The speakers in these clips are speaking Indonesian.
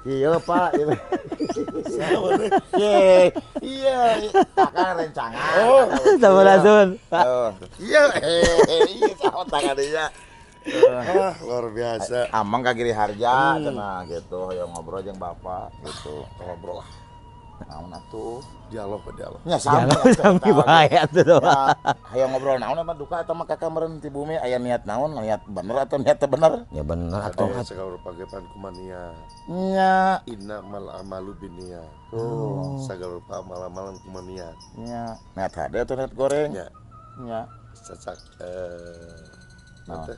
Iya Pak. Iya, kakak rencangan. Oh, Sama langsung. Pak. Iya, iya sama tangan dia. luar biasa. Amang kagiri harja, cenah gitu. Yang ngobrol jeung bapak gitu. Ngobrol lah. Naon atuh? Dialog ke dialog. Nya Jangan sami sampai bahaya tuh. Ya, hayo ngobrol naon mah duka eta mah kakak meureun ti bumi aya niat naon, niat bener atau niat teu bener? Ya bener atuh. Ada segala pagepan kumania. Nya, Inna mal amalu binia. tuh. Segala rupa amalan kumania. Nya, niat hade atau niat goreng? Ya, Nya. cacak nanti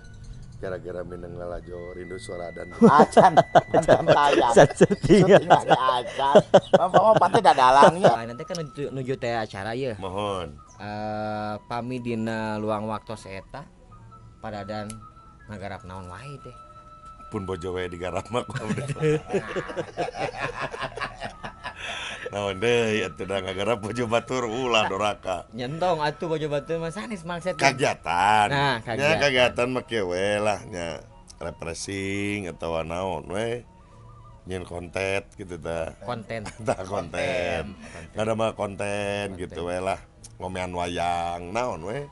gara-gara mineng lalajo rindu suara dan Acan, acan tayang. Syuting. Syuting lagi acan. Bapak pasti dadalangnya. Nanti kan nuju teh acara ya. mohon. Pami dina luang waktu eta padadan ngagarap naon wae teh. Pun bojo wae digarap mah naon deui atuh da ngagarap bojo batur ulah doraka. Nyentong atuh bojo batu mah sanes mangset. Kagiatan. Nah, kagiatan. Nya kagiatan mah kieu we lah nya refreshing atawa naon we. Nyen konten gitu tah. Konten. Tah konten. Ada mah konten gitu we lah. Ngomean wayang naon we.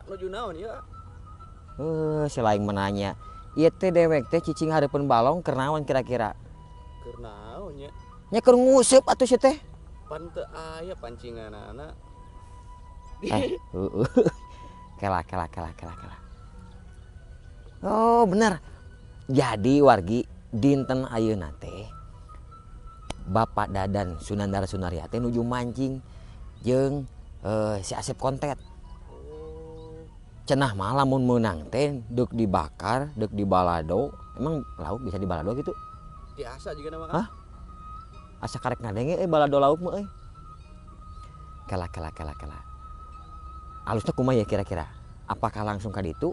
Nuju naon ya? Selain menanya, ieu teh dewek teh cicing hareupeun balong keur naon kira-kira? Keur naon nya? Nya keur nguseup atuh si teh. Pan teu aya pancinganana. Kela. Oh, bener. Jadi wargi dinten ayeuna teh Bapak Dadan Sunandara Sunaria teh nuju mancing jeung si Asep Kontet. Cenah mah lamun meunang teh deuk dibakar, deuk dibalado. Emang lauk bisa dibalado gitu? Biasa juga nama Hah? Asa karek ngadenge balado lauk mah euy. Kela. Alusna kumaha ya kira-kira? Apakah langsung ka ditu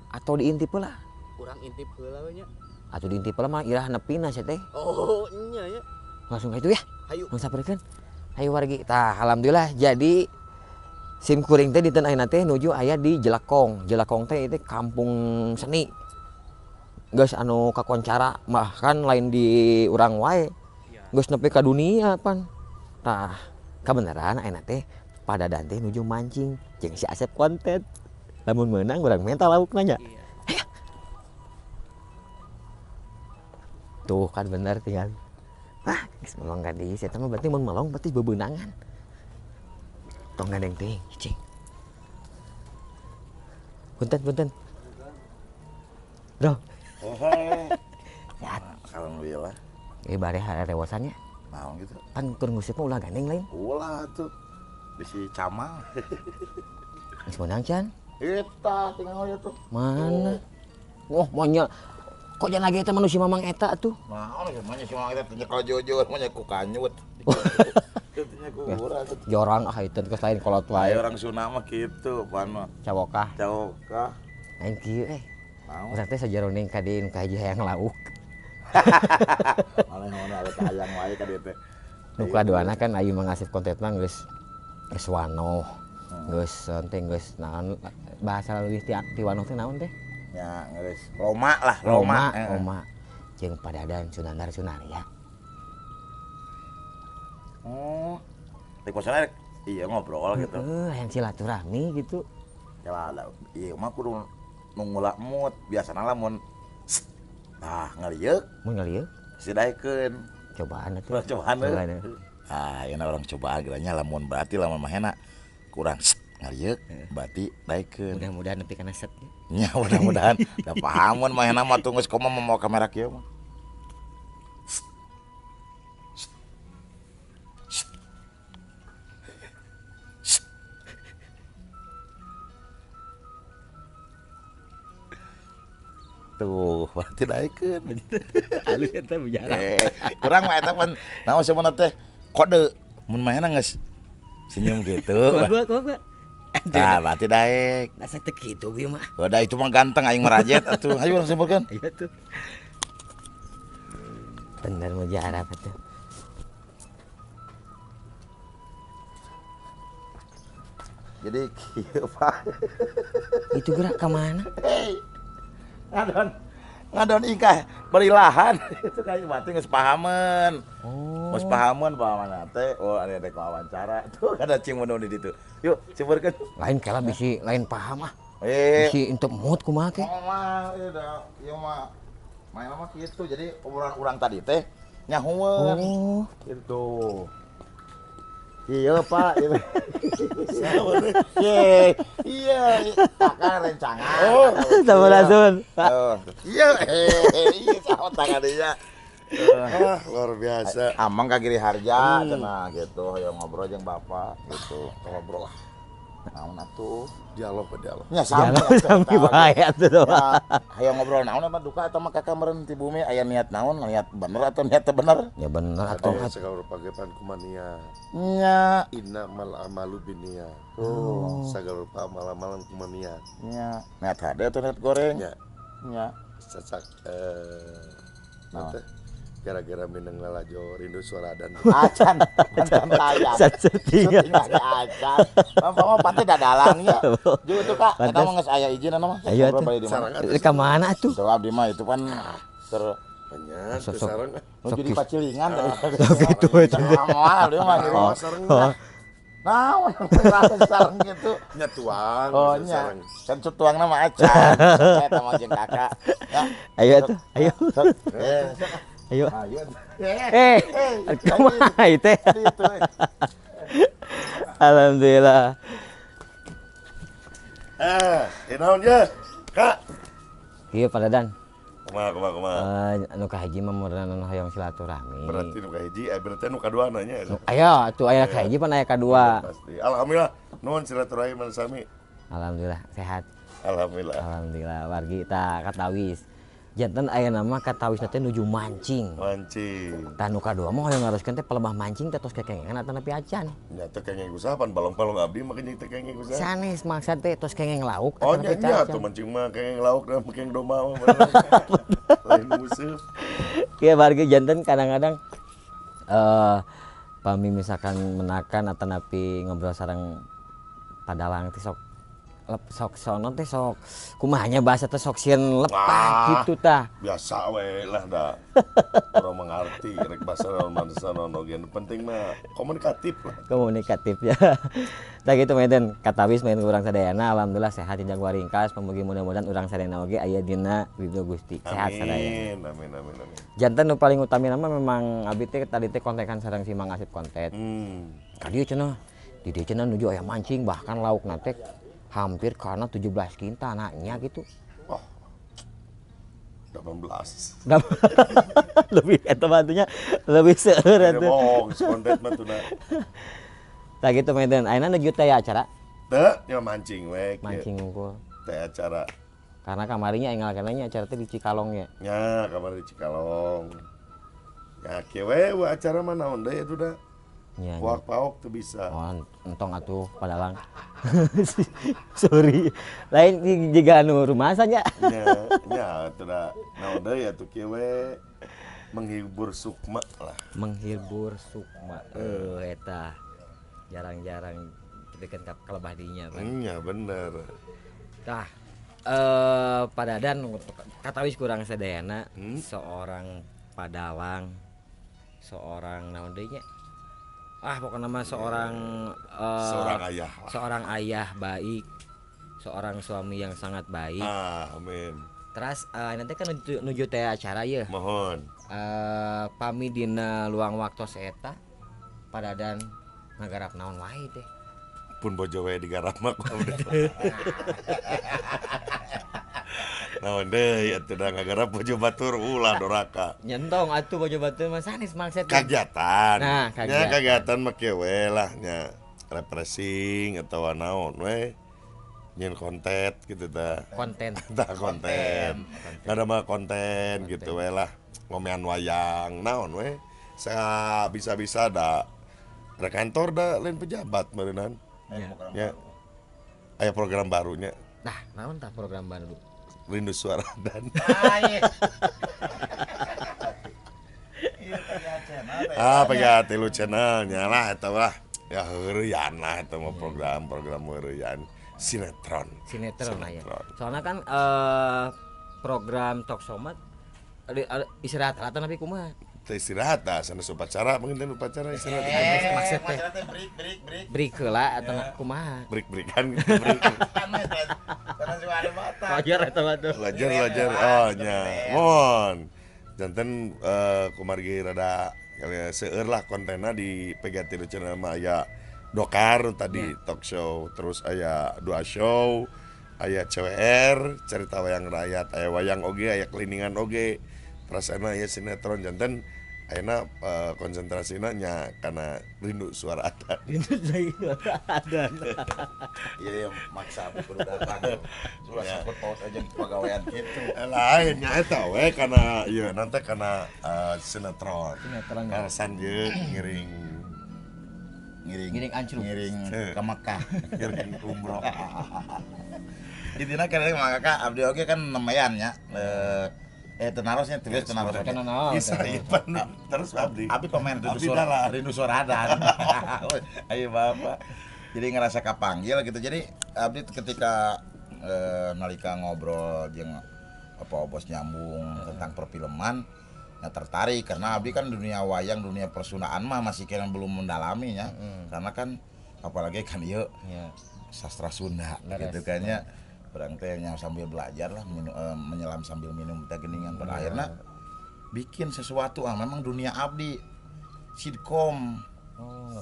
atau diintip heula? kurang intip heula we nya. Atuh diintip heula mah irah nepina sia teh. Oh, nya ya. Langsung ka itu ya. Hayu. Mun saperikeun. Hayu wargi. Tah, alhamdulillah jadi sim kuring teh dinten ayeuna teh nuju aya di Jelakong. Jelakong teh itu kampung seni. Geus anu kakoncara bahkan lain di urang wae. Geus nepi ka dunia pan. Tah, kabeneran ayeuna teh padadan teh nuju mancing jeung si Asep Konten. Lamun meunang urang minta laukna nya. Iya. Tuh kan bener tinggal. Geus melong ka dieu, eta mah berarti mun melong berarti bebeunangan. Tong gandeng teuing, cicing. Punten. Bro. Sehat. Alhamdulillah. Bare harewasannya. Naon gitu. Kan keur ngusip mah ulah gandeng lain. Ulah tuh. Bisi camal. Geus meunang can. Eta tinggal aja tuh. Mana? Oh, monya. Kok jangan lagi eta manusia mamang eta tuh. Naon semuanya cuma kita tanya kalau jujur mah ku kanyut. Tanya ku urang. Jorang itu geus lain kolot wae. Orang Sunda mah kitu pan mah. Cawokah. Cawokah. Lain kieu Naon? Urang teh sajaroning ka dieu ka haji hayang lauk. Mana ada tayang wae ka dieu teh. Nu kaduana kan ayu mangasih konten mah geus wanoh. Geus teh geus naon bahasa leuwih ti wanoh teh naon teh? Ya geus Roma lah, Roma. Roma. Jeung Padadan Sunandara Sunaria. Oh. Di kosan iya ngobrol gitu. Yang silaturahmi gitu. Ya lah, iya mah kudu nunggu mood biasana lamun nah ngalieu Mun ngalieu sidaekeun cobaan atuh. cobaan yeuna orang cobaan geranya lamun berarti lamun mahena kurang ngalieu berarti daekeun Mudah-mudahan nepi kana set. nya mudah-mudahan da paham mun mahena mah tunggu koma mau kamera kieu mah tuh berarti daekeun. Halus eta bicara. Kurang mah eta pan naon sebenarnya teh kode mun mahena geus senyum gitu. Gua. Nah, berarti daek. Asa teh kitu ieu mah. Udah itu mah ganteng aing merajet atuh. Ayo urang simpulkeun. Iya tuh. Bener mujarab itu. Jadi kieu Pak. Itu gerak ke mana? Hei. Ngadon ikah beri lahan. Itu kayak berarti geus pahameun. Oh. Geus pahameun pahaman teh. Oh, ada wawancara. Tuh ada cing mun di ditu. Yuk, simpulkeun. Lain kala bisi lain paham ah. Eh, Bisi untuk mood kumaha teh. oh mah ieu mah main mah kitu. Jadi obrolan urang tadi teh nyahueun. Oh. Gitu. Iya Pak, iya, iya, takkan rencangan. Oh, Sama langsung. Iya, iya, sama tangan dia. Luar biasa. Amang kagiri harja, cenah gitu. Ayo ngobrol jeung bapak, gitu. Ngobrol lah. Naon atuh? Dialog. Nya Sami bahaya tuh doang. Ya, ayo ngobrol naon mah duka atau mah kakak meureun ti bumi aya niat naon, niat bener atau niat teu bener? Ya bener atuh. Ada segala pagepan kumania. Nya, Inna mal amalu binia. tuh. Segala rupa amalan kumania. Nya, niat hade atau niat goreng? Nya, Nya. cacak Naon? nanti gara-gara mineng lalajo rindu suara dan Acan, acan tayang. Setia. Syuting lagi acan. Mama pasti dadalangnya. Ju itu Kak, eta mah geus aya izin anu mah. Ayo, Ngobrol atuh. bari di mana? Ini ke mana tuh? Tuh abdi mah itu kan ter banyak Sosok. sarang nuju di pacilingan tadi. gitu aja. Mahal dia mah gitu. sarang Naon sareng gitu. nyatuan Oh nya. Kan cutuang nama acan. Eta mah jeung Kakak. Ya. Ayo tuh, ayo. Ayo. Ayo. Kumaha ieu teh? Itu. Alhamdulillah. naon ya Kak Ieu Pak Dadan. kumaha Anu kahiji mah meureun anu hoyong silaturahmi. berarti nu kahiji berarti nu kadua nanya Aya atuh aya kahiji pan aya kadua. pasti alhamdulillah nuhun silaturahmi mana sami Alhamdulillah sehat. alhamdulillah Alhamdulillah wargi ta katawis. Janten aya nama katawis teh nuju mancing. mancing Tah nu kadua mah hoyong ngaroskeun teh pelebah mancing teh tos kekengan atawa nepi acan. nyata kengeng usapan balong-balong abdi mah kengeng teh kengeng usaha Sanes maksud teh tos kengeng lauk oh atawa nepi nya acan. tuh mancing mah kengeng lauk dan kengeng domba mah lain musuh Kieu wargi janten kadang-kadang pami misalkan menakan atau napi ngobrol sareng padalang teh sok sono teh sok kumahanya bahasa teh sok sieun lepat Wah. gitu tah. biasa we lah dah orang mengerti rek bahasa manusia nono gen penting mah komunikatif lah Komunikatif ya. Tah gitu meden katawis main urang sadayana alhamdulillah sehat jeung waringkas pamugi mudah-mudahan urang sadayana oge aya dina ridho Gusti sehat sadayana. amin Janten nu paling utami nama memang abdi teh tadi teh kontekan sareng si Mang Asip kontet. Ka dieu cenah di dieu cenah nuju aya mancing bahkan lauk teh hampir karena 17 kintal anaknya gitu. 18 Lebih eta bantunya lebih seueur Tidak atuh. bohong konten mah tuna Tah gitu meden ayeuna nuju teh acara teu nya mancing we mancing ngumpul. teh acara Karena kamarinya enggal kenanya acara teh di Cikalong ya. nya kamar di Cikalong ya kieu we acara mah naon deui atuh da Nya. puak paok tuh bisa Oh, entong atuh padalang. Sorry. Lain juga anu rumah saja. nya atuh da naon deui atuh kieu we menghibur sukma lah Menghibur sukma. Eta jarang-jarang dikeun ka kalebah dinya kan. nya bener Tah Pak Dadan katawis kurang sadayana seorang padalang seorang naon deui nya pokoknya mah seorang seorang ayah lah. seorang ayah baik seorang suami yang sangat baik amin terus nanti kan nuju teh acara ya mohon pami dina luang waktu eta Pak Dadan ngagarap naon wae teh pun bojo we digarap mah naon deui atuh da ngagarap bojo batur ulah doraka nyentong atuh bojo batu mah sanes mangset kagiatan Nah, kagiatan. nya kagiatan mah kieu we lah nya refreshing atawa naon we nyen konten gitu tah. konten. Tah konten. Ada mah konten gitu we lah. Ngomean wayang naon we. Sa bisa-bisa da kantor da lain pejabat meureunnan. Ya. Aya program barunya Nah, naon tah program baru? Rindu Suara dan PGA Tilu channelnya lah eta lah. Ya heureuyan lah eta mah program heureuyan sinetron. Sinetron lah ya. Sinetron. Soalnya kan program Talk Somat istirahat rata tapi kumaha? Teu istirahat tah sanes upacara mungkin teh upacara istirahat. Maksud teh break heula atau kumaha? Break-breakan Wajar eta mah tuh. Belajar oh nya mohon janten kumargi rada kali seueur lah kontenna di PGA Tilu channel mah aya dokar tadi talk show terus aya dua show aya CWR cerita wayang rakyat aya wayang oge aya keliningan oge prasana aya sinetron janten ayeuna konsentrasina nya kana Rindu Suara Adan. Iya maksa aku kudu datang. Sudah sakut paus aja pegawaian kitu. Lain nya eta we kana ieu nanti kana sinetron. Sinetron. Karasan ieu Ngiring ancruk. Ngiring ke Makkah. ngiring umroh. Intina kira maka abdi oge kan nemean nya. Tenarosnya tulis tenaros. Bisa Ipan terus abdi. Abi komen Abdi dalah. Rindu Suara Adan. Ayo Bapak. Jadi ngerasa kapanggil gitu. Jadi abdi ketika nalika ngobrol jeung apa bos nyambung tentang perfilman tertarik karena abdi kan dunia wayang, dunia persunaan mah masih kena belum mendalaminya. Karena kan apalagi kan ieu sastra Sunda gitu kan ya. Orang teh yang sambil belajar lah menyelam sambil minum teh geningan pada akhirnya bikin sesuatu memang dunia abdi sitkom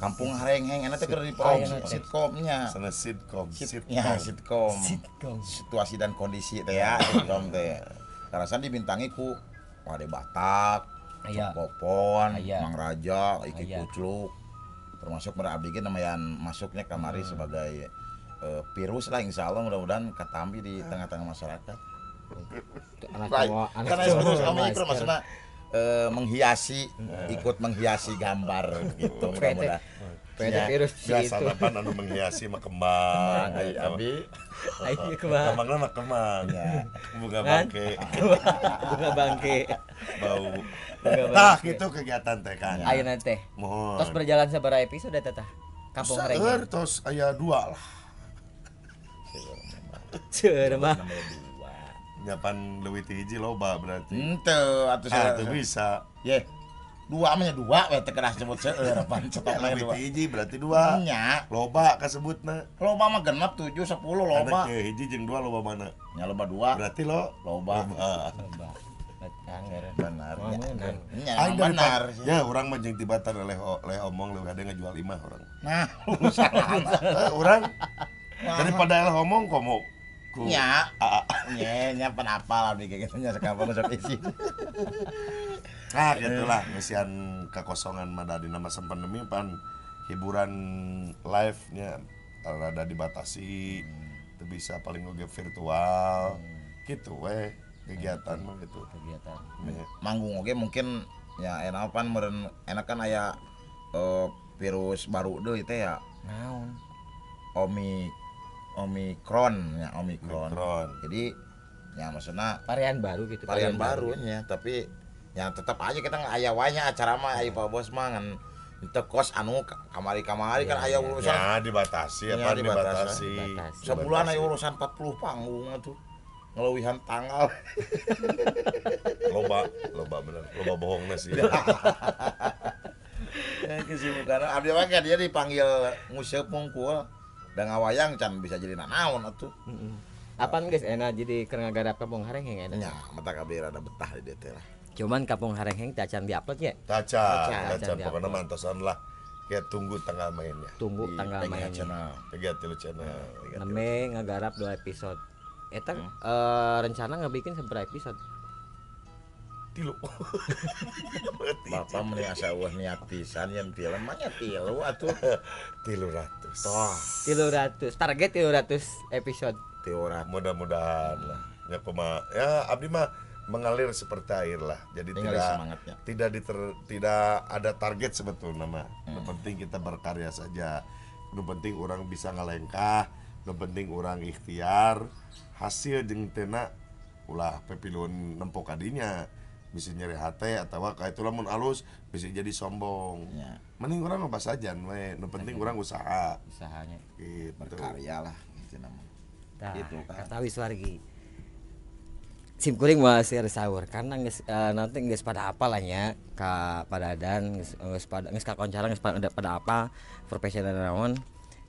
Kampung Harengheng enak teh keur diproduksi sitkomnya Sana sitkom. sitkom situasi dan kondisi teh ya sitkom teh karasan dibintangi ku Wade Batak Popon Mang Raja Iki Kucluk termasuk mereka abdi ge namanya masuknya kamari sebagai virus lah insya Allah mudah-mudahan katambi di tengah-tengah masyarakat. Karena virus kami itu maksudnya menghiasi ikut menghiasi gambar gitu mudah-mudahan. Virus biasa napan anu menghiasi mah kembang. Abi. Kembangna mah kembang. Bunga bangke. Bunga bangke. Bau. Tah gitu kegiatan teh kan. Ayeuna teh. Mohon. Tos berjalan sabaraha episode teh Kampung Harengheng. Tos aya 2 lah. Ceur mah. Nyapan leuwih ti hiji loba berarti. Henteu atuh bisa. Ye. 2 mah nya 2 we teh keras sebut seueur pan cetok Leuwih ti hiji berarti 2. Nya. Loba kasebutna. Loba mah genep 7 10 loba. Ada hiji jeung 2 loba mana? Nya loba 2. Berarti lo Loba. Benar. Aing benar. Ya, urang mah jeung tibatan oleh omong leuwih kade ngajual 5 urang. Nah, Urang daripada eleh omong komo. nya. Nya penapal abdi ge kitu nya sakampung sok isi. Nah, gitulah ngisian kekosongan mah dina masa pandemi pan hiburan live-nya rada dibatasi. Teu bisa paling oge virtual. Gitu we kegiatan mah gitu. Manggung oge mungkin ya enak pan meureun enak kan aya virus baru deui teh ya. Naon? Omikron ya Omikron. Jadi ya maksudnya Varian baru gitu. varian barunya tapi ya tetap aja kita aya wae nya acara mah aya Pak Bos mah ngan teu kos anu kamari-kamari kan aya urusan Ya dibatasi apa dibatasi. sebulan aya urusan 40 panggung atuh. Ngeleuwihan tanggal. Loba bener. Loba bohongna sih. Kesibukan abdi mah dia dipanggil nguseup mungkul da ngawayang can bisa jadi nanaon atuh. Apaan guys enak jadi keur ngagarap Kampung Harengheng enak. Nya mata abdi rada betah di dieu teh lah. Cuman Kampung Harengheng teh acan diupload ya. Tacan diupload. pokoknya mantosan lah. Kayak tunggu tanggal mainnya. Tunggu Di tanggal PGA mainnya. Channel. PGA Tilu channel. Neme ngagarap 2 episode. Eta rencana ngebikin seberapa episode? tilu. Bapak meni asa eueuh niat pisan yen film mah nya 3 atuh. 300. Toh, 300 target 300 episode. teora Mudah-mudahan lah. Ya abdi mah mengalir seperti air lah. Jadi tinggal semangatnya. tidak ada target sebetulnya mah. Yang penting kita berkarya saja. Yang penting orang bisa ngalengkah, yang penting orang ikhtiar. Hasil jeung tena ulah pepilun nempo kadinya. Bisa nyeri hate atau kayak itu lamun alus bisa jadi sombong. Ya. Mending orang mah basajan we. Yang penting orang usaha. Usahanya. Gitu. Berkarya lah gitu namanya. Tah, Gitu kan. kata Wiswargi. Sim kuring mah seueur sahur karena geus nanti geus pada apa lah nya ka padadan geus ka koncara geus pada apa profesional naon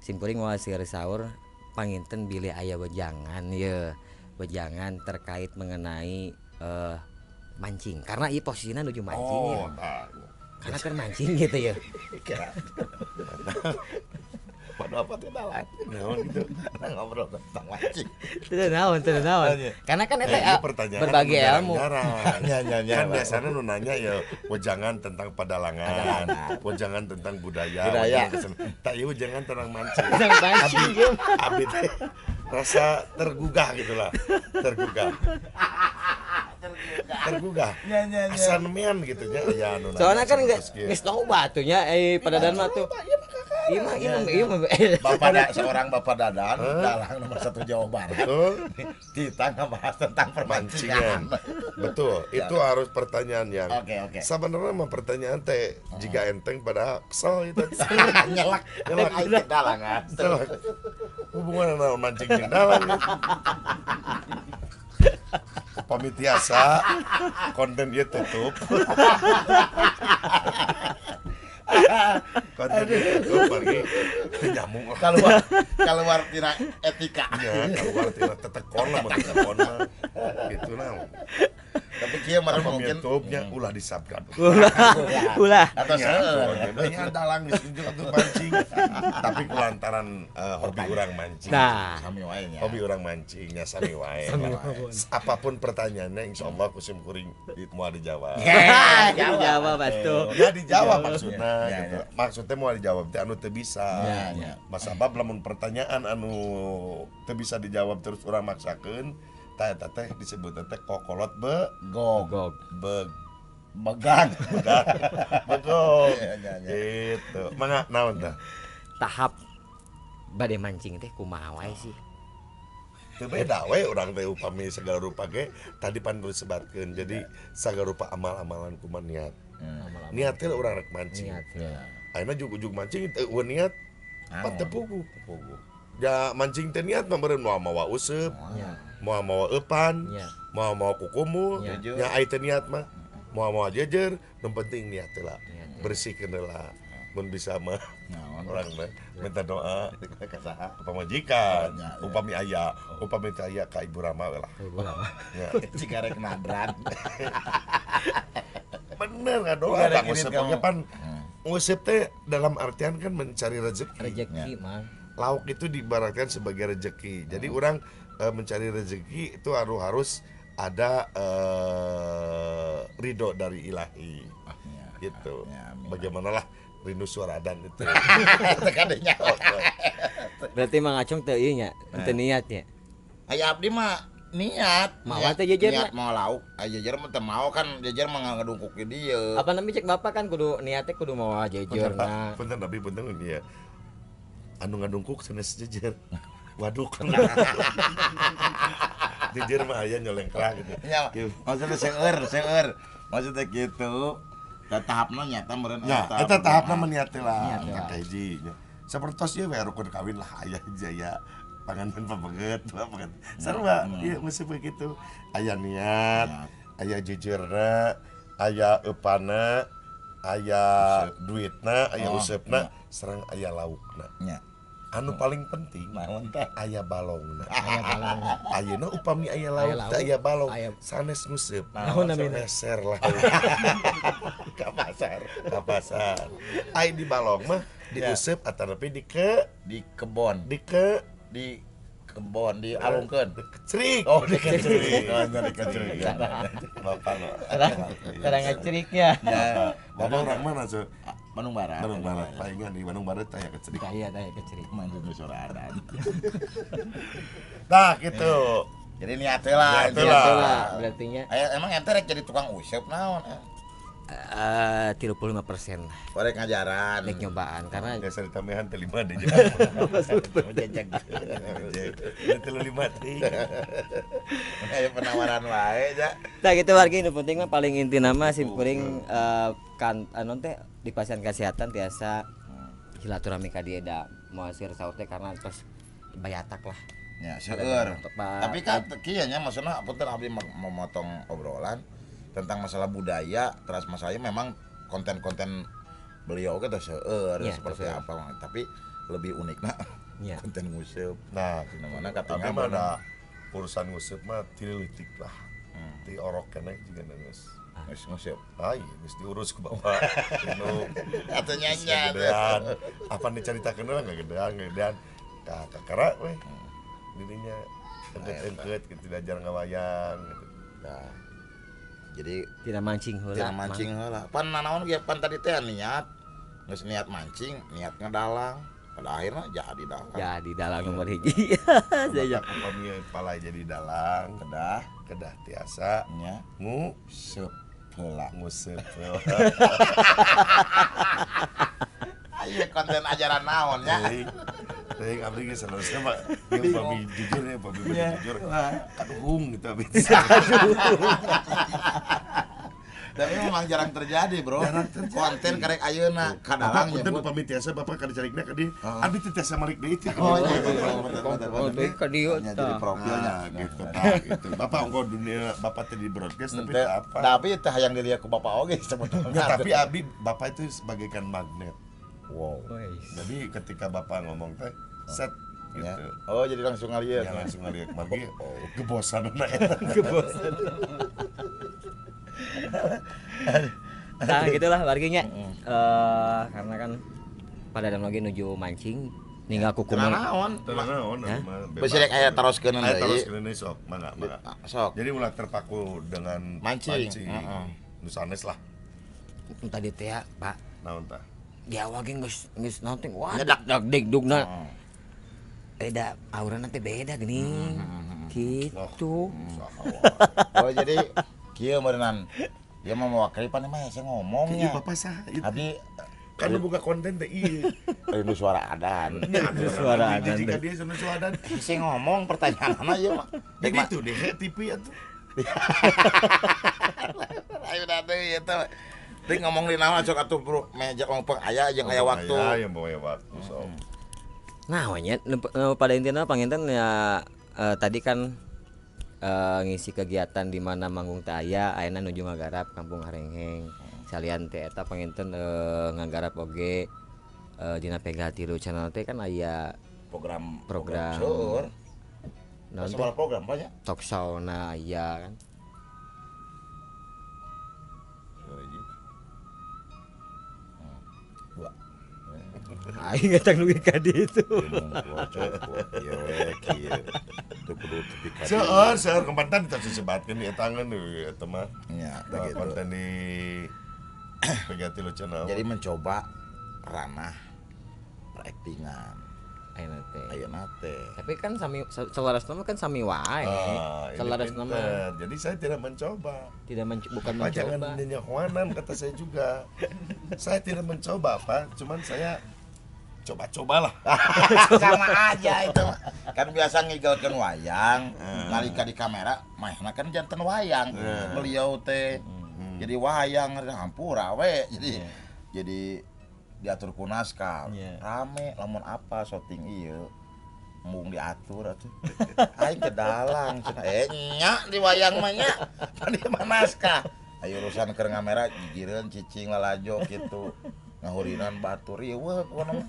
sim kuring mah seueur sahur panginten bilih aya wejangan ye wejangan terkait mengenai mancing karena ieu posisinya nuju mancing ya. Karena kan mancing gitu ya. Waduh apa tuh dalan? Naon gitu. Ngobrol tentang mancing. Teu naon. Karena kan eta Ini pertanyaan berbagi ilmu. Ya. Kan biasanya nu nanya ya wejangan tentang pedalangan, wejangan tentang budaya. Tak ieu wejangan tentang mancing. Tentang mancing ya. Abdi teh rasa tergugah gitulah. Tergugah. Asa nemean gitu nya ya anu. Soalnya kan geus loba atunya padadan mah tuh. Iya mah. Seorang bapak dadan dalang nomor 1 Jawa Barat. Betul. Kita ngebahas tentang permancingan. Betul, itu harus pertanyaan yang Oke. sebenarnya mah pertanyaan teh jika enteng pada kesel itu. Nyelak aing dalangan. Hubungan naon mancing jeung dalang. Pamitiasa konten dia tutup. Konten dia tutup lagi nyamuk Keluar tina etika. ya keluar tina tetekon lah mun tetekon mah gitu naon. Tapi kieu mah Apa mungkin YouTube-nya ulah disabkan. Ulah. atau seueur. Banyak dalang di situ untuk mancing. Tapi kulantaran hobi orang mancing. Nah, Kami wae nya. Hobi orang mancingnya sami wae. Apapun pertanyaannya insyaallah kusim kuring moal dijawab. jawab atuh. Ya dijawab maksudnya Ya, gitu. ya. Maksudnya mau dijawab teh anu teu bisa. Ya. Mas sabab lamun pertanyaan anu teu bisa dijawab terus urang maksakeun tah eta teh disebut teh kokolot Gog. begang. Begog. Ya. Gitu. Mangga naon tah? Tahap bade mancing teh kumaha wae sih? Teu beda we urang teh upami segala rupa ge tadi pan disebatkeun. Jadi sagala rupa amal-amalan kumaha niat. Niat teh urang rek mancing. Niat. Ayeuna ujug mancing teu eueuh niat pan teu puguh. Pugu. Ya mancing teh niat mah meureun moal mawa useup, moal mawa eupan, Nya. moal mawa kukumul. Ya. Nya aya teh niat mah moal mawa jejer, nu penting niat teh lah. Niat. Bersihkeun lah. Mun bisa mah Naon orang mah minta doa ka saha? ka pamajikan, Ya. upami aya, upami teh aya ka Ibu Rama we lah. Ya. Jika rek nadran. Bener ngadoa Nggak ada tah gini nguseup kamu. oge pan. Nguseup teh dalam artian kan mencari rezeki. Rezeki mah. Lauk itu diibaratkan sebagai rezeki. Jadi orang mencari rezeki itu harus ada ridho dari ilahi. Gitu. Ya, amin. Bagaimanalah rindu suaradan itu. Tekadenya. Berarti Mang Acung teu ieu nya, teu niat nya. Aya abdi mah niat. Mau Niat- teh jejer niat mah. mau lauk. Aya jejer mah teu mau kan jejer mah ngadungkuk di dieu. Apa namanya cek Bapak kan kudu niatnya kudu mau jejer nah. Punten tapi punten ya. Anu ngadungkuk sanes jejer. Waduk. Jejer mah aya nyolengkra gitu. Ya, maksudnya seueur. Maksudnya gitu. Tahapna nyata meureun Ya, eta tahapna meniat lah. Niat lah. Kata hiji. Sapertos ieu we rukun kawin lah aya jaya panganten pabeget. Sarua ieu mesti begitu. Aya niat, aya jujurna, aya eupana, aya duitna, aya usepna, sareng aya laukna. nya. Anu paling penting Naon teh? aya balongna. Aya balong. Ayeuna upami aya lauk, lauk, teh aya balong, aya- sanes nguseup. Naon namina? Semeser lah. Ka pasar. Ai di balong mah diuseup atanepi di Di kebon dialungkeun. cerik. Oh, di kecrik. Oh, di kecrik. Bapak lo. Kadang ngeceriknya. Ya, Bapak orang mana so? Bandung Barat. Bandung Barat. Palingan di Bandung Barat tanya kecerik. Iya, tanya kecerik. Main dulu suara ada. Nah, gitu. Jadi niatnya lah. Niatnya gitu lah. Itulah berartinya Emang ente rek jadi tukang usep naon? 35% lah. Korek ngajaran. Dek nyobaan karena Biasa ditambahan teh 5 deh. Jajak. Itu 5 teh. Kayak penawaran wae ja. nah gitu warga ini penting mah paling inti nama sim kuring kan anu teh di pasien kesehatan tiasa silaturahmi ka dieu da moal seur saur teh karena terus bayatak lah. Ya, seueur. Pak- Tapi kan kieu nya maksudna punten abdi memotong obrolan tentang masalah budaya, terus masalahnya memang konten-konten beliau gitu seueur Ya, seperti betul. apa tapi lebih unikna Ya. konten museup. Nah, Di mana tapi katingan mah ada urusan nguseup mah tileutik lah. Ti orok keneh juga geus. Geus museup. Ai, geus diurus ku bapak. Anu Atuh nyanya. gedean. Apa dicaritakeun lah gedean. Ka kakara we. Dirinya engkeut gitu diajar ngawayang gitu. Nah, jadi Tidak mancing heula. tidak mancing heula. Pan nanaon ge pan tadi teh niat. Geus niat mancing, niat ngadalang. Pada akhirnya jadi dalang. Ya di dalam nomor hiji. Saya upami palai jadi dalang, kedah tiasa Nya nguseup heula. nguseup. Aya konten ajaran naon nya. Teuing abdi geus salerusna mah yang upami jujur ya, upami jujur. Kaduhung gitu abdi. Tapi memang jarang terjadi, Bro. Konten karek ayeuna Bapak kadalang punten nyebut. upami tiasa bapak kada carikna ka dieu. Abdi teh tiasa malik deui teh. Oh iya, betul. Oh, teh ka dieu Hanya jadi profilnya. Nah, gitu. Gitu. Bapak engko dunia bapak teh di broadcast tapi Teh, apa? tapi teh hayang dilihat ku bapak oge sebetulnya. Enggak, tapi Abi bapak itu sebagaikan magnet. wow. Jadi ketika bapak ngomong teh set gitu. Ya. Oh, jadi langsung ngalieu. Ya langsung ngeliat margi gebosan na eta. Gebosan. Nah gitulah warginya. Karena kan pada dan lagi nuju mancing ninggal kuku Kenal naon? Tenang naon Hah? mah. Beusi rek aya taroskeun Aya terus deui. kene sok, mangga. Sok. Jadi ulah terpaku dengan Mancing. Heeh. Nu sanes lah. tadi teh ya, Pak. Naon tah? Ya wage geus naon teh. Wah, Nyedak. dak degdugna. Heeh. Beda aurana teh beda geuning. Gitu. Oh, jadi kieu meureunnan. Dia mau mewakili pan mah saya Iya ngomongnya. bapak saha ieu? Abdi Kan lu buka konten teh ieu. rindu suara adan. Suara adan Jika teh. dia sana suadan. Saya ngomong pertanyaanna ieu mah. Dek mah. Itu deh TV atuh. Ayo dah deui eta. Dek ngomong di naon sok atuh bro meja ngomong aya jeung aya waktu. Aya yang bawa waktu sok. Nah, wanya pada intinya panginten ya tadi kan ngisi kegiatan di mana manggung teh aya ayeuna nuju ngagarap Kampung Harengheng. Salian teh eta panginten nggarap oge dina Pega Tilu channel teh kan aya Program Program. naon teh Soal program banyak. talk show na aya kan. Dua. Aing ngetak nu ka ditu. Iya we kieu. Teu kudu tepi ka dieu. Seueur kemantan kita sebatkeun di etangan eta mah. Nya, Nah, begitu. konten di Pegati lu channel. Jadi mencoba ranah peraktingan. Ayeuna teh. Ayeuna teh. Tapi kan sami salarasna mah kan sami wae. ini Salarasna mah pinter. Jadi saya tidak mencoba. tidak bukan Pak jangan mencoba. nyenyahuanan kata saya juga. Saya tidak mencoba Pak, cuman saya coba-cobalah. Sama aja itu mah. Kan biasa ngigelkeun wayang, nalika di kamera, mahna kan janten wayang. Beliau teh jadi wayang hampura we. Jadi diatur ku naskah. Iya. Rame lamun apa syuting ieu. Mung diatur atuh. Aing ke dalang cenah. Nya di wayang mah nya. Kan di mah naskah. Ayo urusan keur ngamera jigireun cicing lalajo kitu. Ngahurinan batur ieu we kono mah.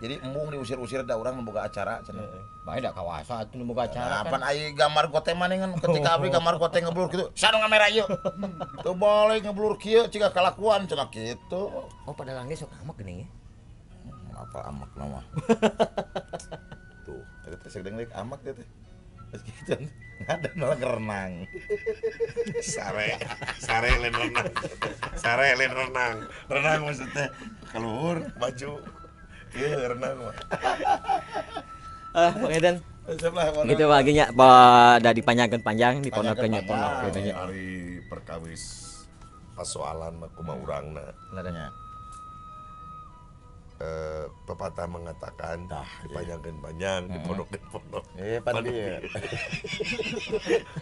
Jadi embung diusir-usir da urang memboga acara cenah. Bae da kawasa atuh nu boga acara Apan kan. aya gambar gote maningan ketika abdi gambar gote ngeblur kitu. Sanu ngamera ieu. Teu boleh ngeblur kieu ciga kalakuan cenah kitu. Oh padahal ge sok amak geuning ya. Apa amak nama? Tuh, eta teh sedeng amak teh. Terus gitu ada malah renang. Sare len renang maksudnya keluar baju renang mah. Bang Edan Siap lah pokoknya. gitu baginya pada dipanjangkeun panjang di pondok Panjangkeun pondok panjang. gitu nya. Hari perkawis pasoalan mah kumaha urangna. Ladanya. Pepatah mengatakan Tah, dipanjangkeun panjang, dipondokeun pondok. Pan dia.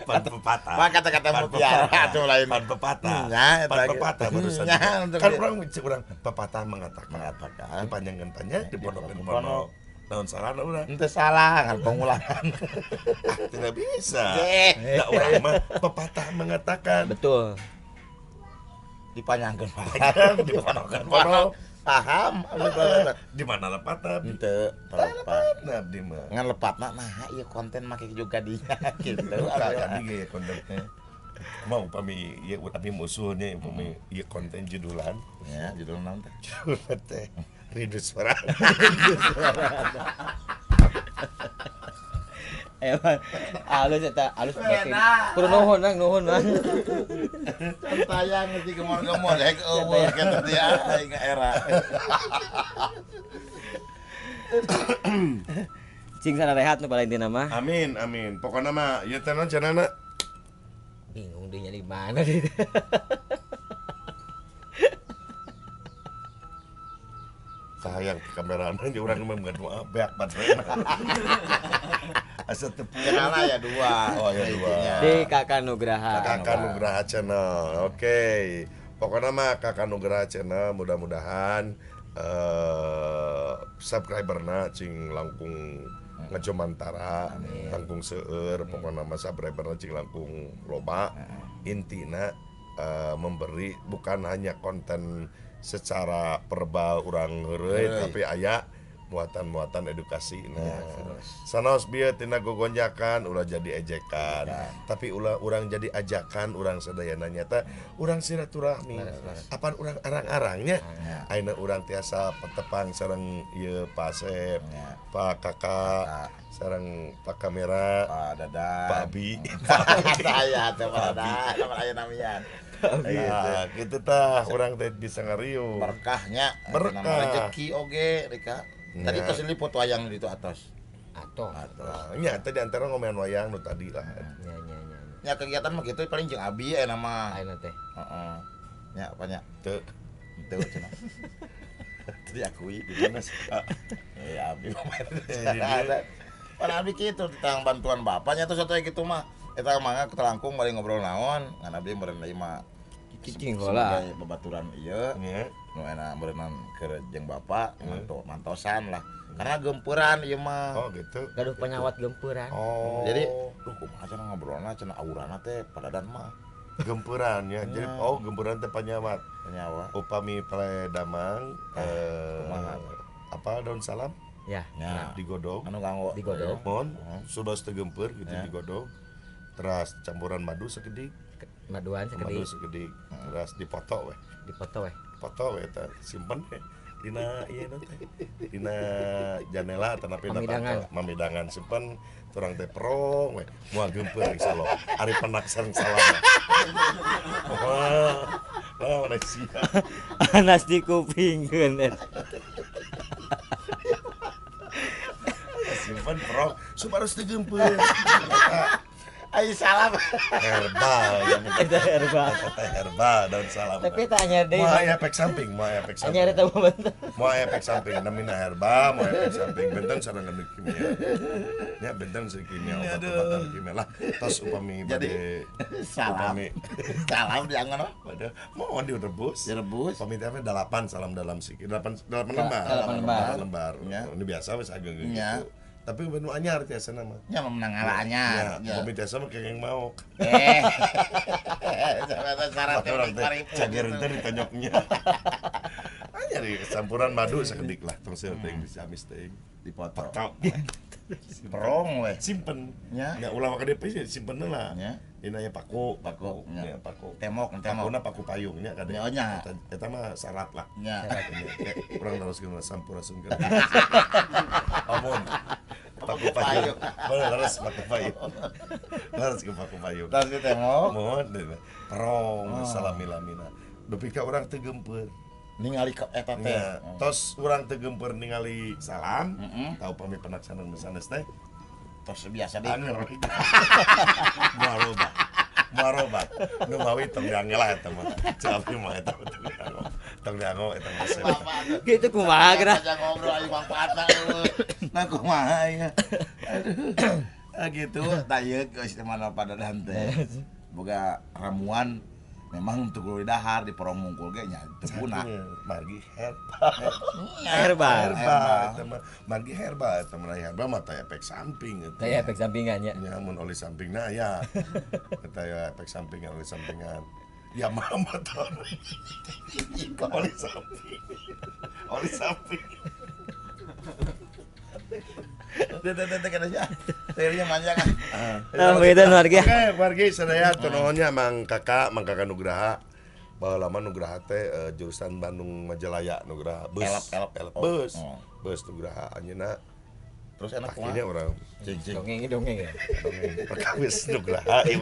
Pan pepatah. Pak kata-kata Pan mutiara pepatah. atuh lain. Pan pepatah. Nya, eta Pan ge. pepatah barusan. Nya, untuk Kan dia. urang pepatah mengatakan dipanjangkeun panjang, dipondokeun pondok. Naon salahna urang? Ente salah kan pengulangan. Tidak bisa. Jeh. Da urang mah pepatah mengatakan Betul. Dipanjangkeun panjang, dipanjangkeun pondok. Paham? di mana lepatna? Ente lepat. Nah, di mah. Ngan lepatna nah ieu konten make juga dia gitu. Tadi ge kontennya. Mau upami ieu upami musuhnya upami ieu konten judulan. Ya, judul naon teh? Judulan teh Rindu Suara. Emang halus eta halus berarti. Kudu nuhun Mang. Tayang ngerti gemor-gemor hek eueuh kitu teh aing era. Cing sana rehat nu paling intina mah. Amin. Pokoknya mah ieu teh naon cenana? Bingung dia di mana dia. Sayang ke kamerana ge urang mah ngan beak baterena. Asa teu Channelna ya dua. Oh, ya dua. Di Kakak Nugraha. Kakak Nugraha Channel. Oke. Pokoknya mah Kakak Nugraha Channel mudah-mudahan subscriberna cing langkung ngajomantara, langkung seueur, pokoknya mah subscriberna cing langkung loba. Intina memberi bukan hanya konten secara verbal urang heureuy tapi aya muatan-muatan edukasi. Nah, sanos bieu tina gogonjakan ulah jadi ejekan, tapi ulah urang jadi ajakan urang sadayana nyata urang silaturahmi. Apan urang arang-arangnya ayeuna urang tiasa petepang sareng ieu Pak Asep, Pak Kakak, sareng Pak Kamera, Pak Dadan. Pak Abi. Saya teh Pak Dadan, aya namian. Nah, gitu tah urang teh bisa ngariung. Berkahnya, Berkah. nama rezeki oge Rika. Tadi tos liput wayang di itu atas. Atoh. Nah, nya teh di antara ngomean wayang nu tadi lah. Nya. Ya kegiatan mah kitu paling jeung abi ya nama. Ayeuna teh. Heeh. Nya apa nya? Teu Teu cenah. Tadi akui di mana sih? Ya abi mah ada. Pan abi kitu tentang bantuan bapaknya terus atuh gitu mah. Eta mangga ketelangkung bari ngobrol naon, ngan abdi meureun deui mah Cicing heula. sebagai babaturan ieu. nya. Nu enak berenang ke jeung bapak mantosan lah karena gempuran ieu mah. Oh gitu. Gaduh penyawat gempuran. Oh. Jadi duh kumaha cenah ngobrolna cenah aurana teh padadan mah gempuran ya. Jadi gempuran teh penyawat. nyawa. Upami peledamang kumaha? apa daun salam Ya. Nya digodog. anu kanggo Digodog. Mon, sudah tegempur gitu Ya. digodog. Terus campuran madu sekedik, Maduan madu sakeuti sekedik. Terus dipoto we. dipoto we. Foto we eta simpen we. Dina ieu teh. Dina janela tanapi Mamidangan. mamidangan simpen turang teh perong we. Moal gempeur insyaallah. Ari penak sareng salama. Wah, mana sia. Anas di kupingkeun eta. Simpen perong supaya harus digempeur. Ai salam. Herbal yang Eta herbal. kata herbal daun salam. Tapi tanya deui. Mau efek samping, mau efek samping. Anyar eta membantu. Mau efek samping, namina herbal, mau efek samping. Benteng sareng ngandung kimia. Ya benteng si kimia, obat-obatan kimia lah. Tos upami bade Salam. upami Salam diangan bade mau direbus. direbus. Upami teh 8 salam dalam siki. 8 lembar. 8 lembar. 8 lembar. Ya. Ini biasa wis agak gitu. Ya. Tapi benu anyar tiasa nama. Nya menang ngalaanya. Ya, upami tiasa mah kengeng mau. Syarat Orang teh teknik cager teh ditonyoknya. Anyar di campuran madu sakedik lah tong seueur teh disamis teh. dipoto. Tok. Perong we. Simpen. Ya. Ya ulah ka DP simpen lah. Ya. Dina aya paku, Paku, ya nya. paku. Temok. Pakuna paku payungnya kada. Ya, nya. Eta mah syarat lah. Nya. Urang teruskeun sampurasunkeun. Amun. paku payung. Bener harus paku payung. Harus ke paku payung. Tas kita mau Mohon perong salami-lamina. Dupi ka urang teu gempeur. ningali ke eta teh. Ya, tos urang teu gempeur ningali salam, Heeh. tahu pami penaksanaan sanes teh. Tos biasa deh. Anger. Marobat. Marobat. Nu mawi tong dianggelah eta mah. Capi mah eta tong diango. Tong diango eta mah. Gitu kumaha geura. Aja ngobrol aja manfaatna eueuh. Nah kumaha ya. Aduh. Ah gitu, tah ieu geus teh mana pada teh. Boga ramuan memang untuk gulu dahar di porong mungkul ge nya teu guna. Margi Herbal. eta mah. Margi herbal eta mah herbal mah teh efek samping eta. Kayak efek sampingannya. Ya mun oli sampingna aya. Eta ya efek sampingan oli sampingan. Ya mah motor. Oli samping. Oli samping. Teh kana aja. Teorinya manja kan. Nah, begitu Margi. Oke, Margi sadaya tunuhunnya Mang Kakak Nugraha. Baheula mah Nugraha teh jurusan Bandung Majalaya Nugraha bus. Elep. Bus. Oh. Bus Nugraha anjeunna Terus enak akhirnya kumaha? orang Cing. Dongeng ya. perkawis Nugraha ieu.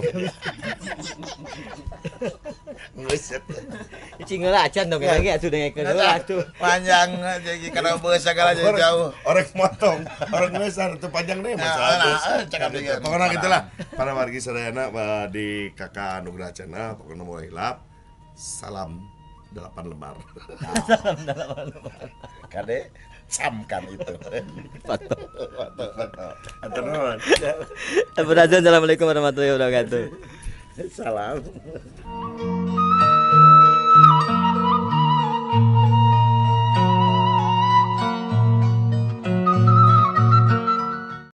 Geus Cing heula acan dongeng lagi atuh dengekeun heula atuh. Panjang jadi kana beus segala jauh. Orang motong, orang besar itu panjang deh masalah. cakap juga. Pokoknya gitulah. Para wargi sadayana di Kakak Nugraha Channel pokoknya mau hilap. Salam 8 lembar. Kade camkan itu. Foto. Atur nuhun. Assalamualaikum warahmatullahi wabarakatuh. Salam.